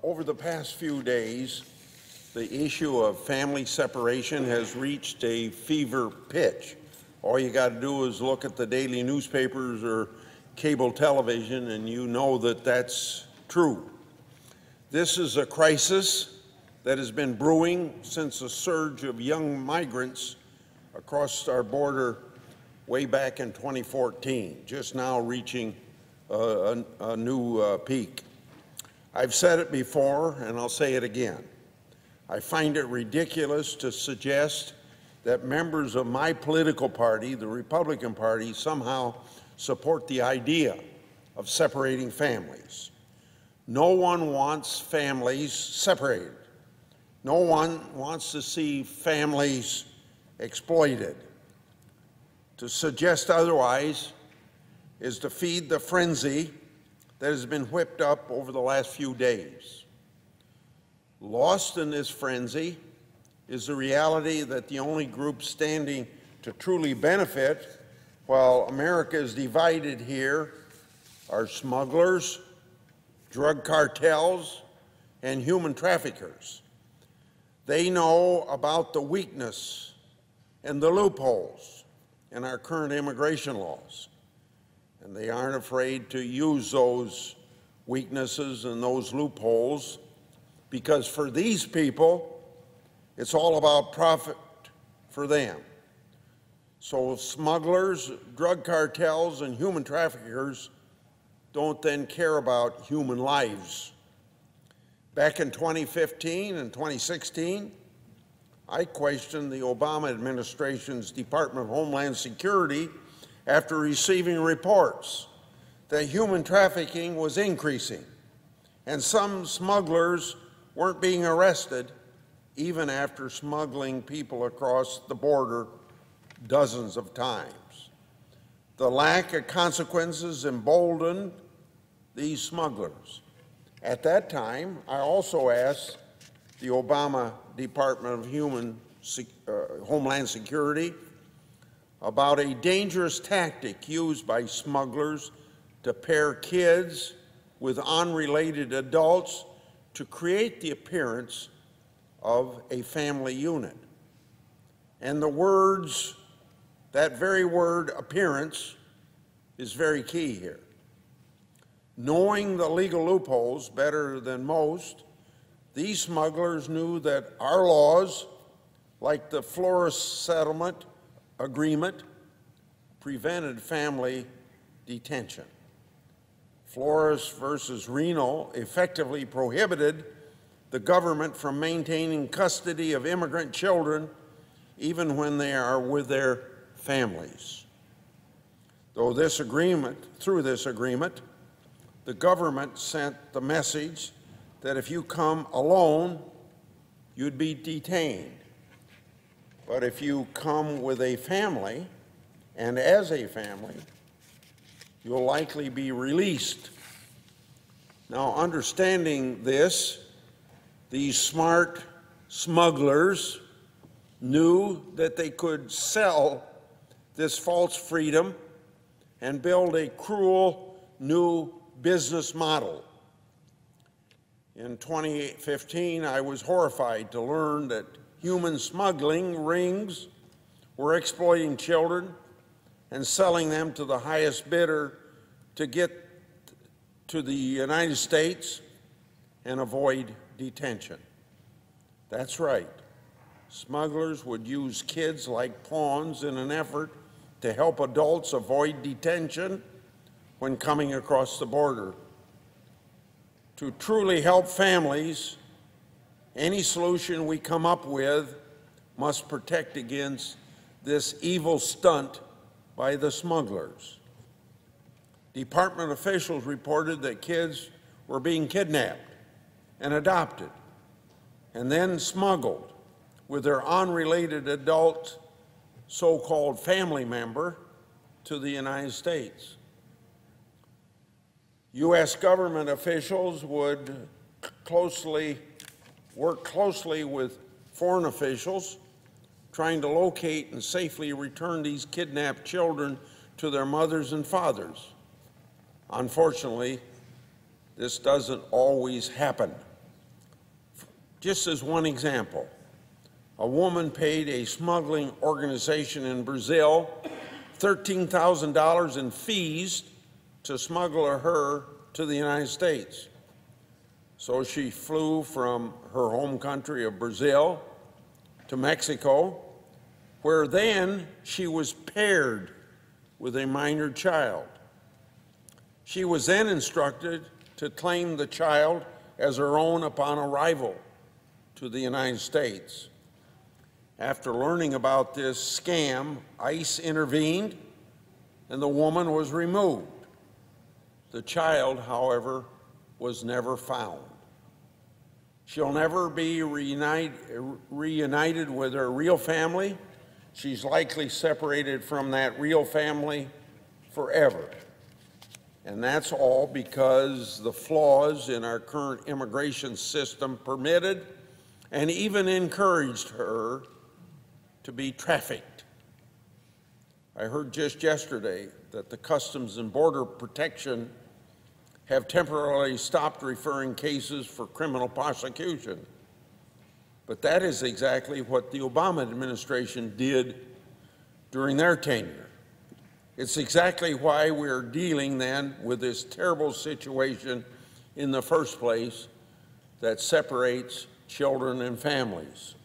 Over the past few days, the issue of family separation has reached a fever pitch. All you got to do is look at the daily newspapers or cable television and you know that that's true. This is a crisis that has been brewing since a surge of young migrants across our border way back in 2014, just now reaching a new peak. I've said it before, and I'll say it again. I find it ridiculous to suggest that members of my political party, the Republican Party, somehow support the idea of separating families. No one wants families separated. No one wants to see families exploited. To suggest otherwise is to feed the frenzy that has been whipped up over the last few days. Lost in this frenzy is the reality that the only group standing to truly benefit while America is divided here are smugglers, drug cartels, and human traffickers. They know about the weakness and the loopholes in our current immigration laws, and they aren't afraid to use those weaknesses and those loopholes, because for these people, it's all about profit for them. So smugglers, drug cartels, and human traffickers don't then care about human lives. Back in 2015 and 2016, I questioned the Obama administration's Department of Homeland Security after receiving reports that human trafficking was increasing and some smugglers weren't being arrested even after smuggling people across the border dozens of times. The lack of consequences emboldened these smugglers. At that time, I also asked the Obama Department of Homeland Security about a dangerous tactic used by smugglers to pair kids with unrelated adults to create the appearance of a family unit. And that very word, appearance, is very key here. Knowing the legal loopholes better than most, these smugglers knew that our laws, like the Flores settlement agreement, prevented family detention. Flores versus Reno effectively prohibited the government from maintaining custody of immigrant children even when they are with their families. Through this agreement, the government sent the message that if you come alone, you'd be detained. But if you come with a family, and as a family, you'll likely be released. Now, understanding this, these smart smugglers knew that they could sell this false freedom and build a cruel new business model. In 2015, I was horrified to learn that human smuggling rings were exploiting children and selling them to the highest bidder to get to the United States and avoid detention. That's right. Smugglers would use kids like pawns in an effort to help adults avoid detention when coming across the border. To truly help families, any solution we come up with must protect against this evil stunt by the smugglers. Department officials reported that kids were being kidnapped and adopted and then smuggled with their unrelated adult so-called family member to the United States. U.S. government officials would work closely with foreign officials trying to locate and safely return these kidnapped children to their mothers and fathers. Unfortunately, this doesn't always happen. Just as one example, a woman paid a smuggling organization in Brazil $13,000 in fees to smuggle her to the United States. So she flew from her home country of Brazil to Mexico, where then she was paired with a minor child. She was then instructed to claim the child as her own upon arrival to the United States. After learning about this scam, ICE intervened and the woman was removed. The child, however, was never found. She'll never be reunited with her real family. She's likely separated from that real family forever. And that's all because the flaws in our current immigration system permitted and even encouraged her to be trafficked. I heard just yesterday that the Customs and Border Protection have temporarily stopped referring cases for criminal prosecution. But that is exactly what the Obama administration did during their tenure. It's exactly why we're dealing then with this terrible situation in the first place that separates children and families.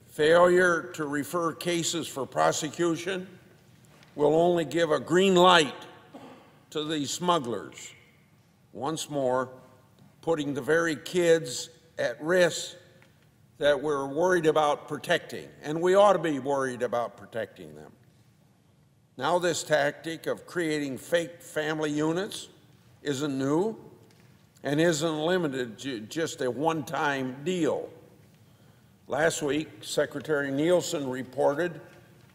Failure to refer cases for prosecution will only give a green light to these smugglers, once more putting the very kids at risk that we're worried about protecting, and we ought to be worried about protecting them. Now this tactic of creating fake family units isn't new and isn't limited to just a one-time deal. Last week, Secretary Nielsen reported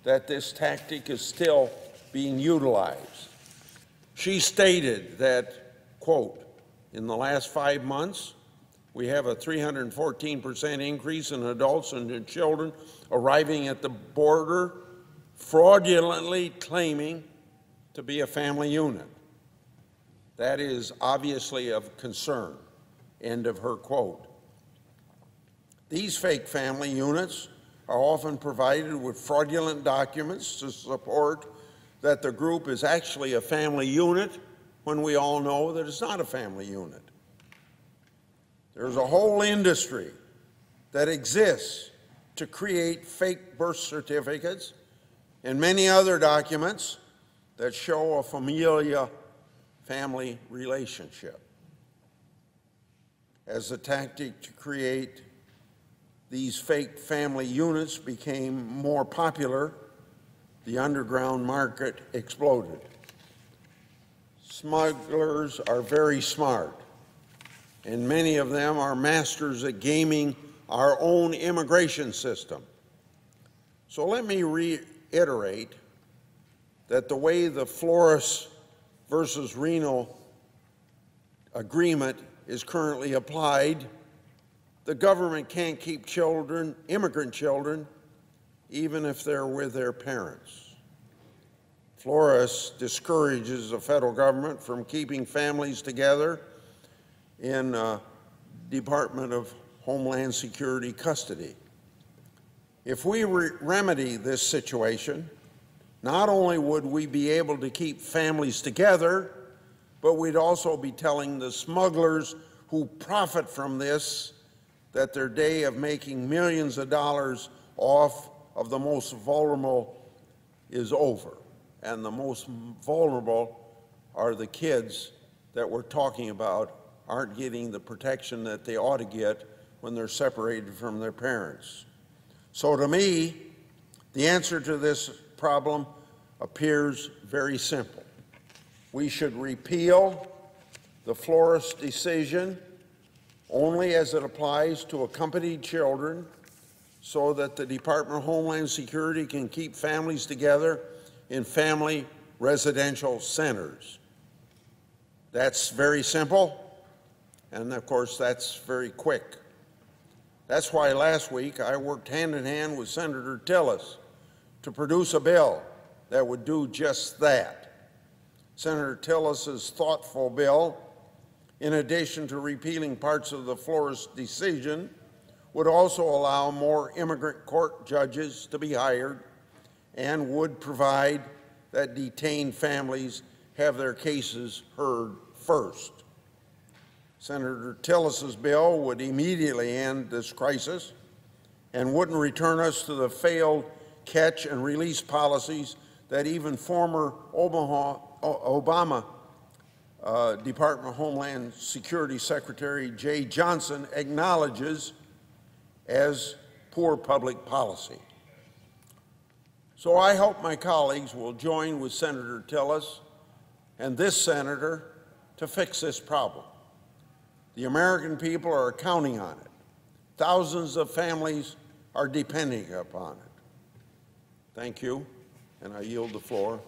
that this tactic is still being utilized. She stated that, quote, in the last 5 months, we have a 314% increase in adults and children arriving at the border fraudulently claiming to be a family unit. That is obviously of concern, end of her quote. These fake family units are often provided with fraudulent documents to support that the group is actually a family unit when we all know that it's not a family unit. There's a whole industry that exists to create fake birth certificates and many other documents that show a family relationship. As the tactic to create these fake family units became more popular, the underground market exploded. Smugglers are very smart, and many of them are masters at gaming our own immigration system. So let me reiterate that the way the Flores versus Reno agreement is currently applied, the government can't keep children, immigrant children, even if they're with their parents. Flores discourages the federal government from keeping families together in Department of Homeland Security custody. If we remedy this situation, not only would we be able to keep families together, but we'd also be telling the smugglers who profit from this that their day of making millions of dollars off of the most vulnerable is over. And the most vulnerable are the kids that we're talking about aren't getting the protection that they ought to get when they're separated from their parents. So to me, the answer to this problem appears very simple. We should repeal the Flores decision only as it applies to accompanied children so that the Department of Homeland Security can keep families together in family residential centers. That's very simple, and of course that's very quick. That's why last week I worked hand in hand with Senator Tillis to produce a bill that would do just that. Senator Tillis's thoughtful bill, in addition to repealing parts of the Flores decision, would also allow more immigrant court judges to be hired and would provide that detained families have their cases heard first. Senator Tillis's bill would immediately end this crisis and wouldn't return us to the failed catch and release policies that even former Obama Department of Homeland Security Secretary Jay Johnson acknowledges as poor public policy. So I hope my colleagues will join with Senator Tillis and this senator to fix this problem. The American people are counting on it. Thousands of families are depending upon it. Thank you, and I yield the floor.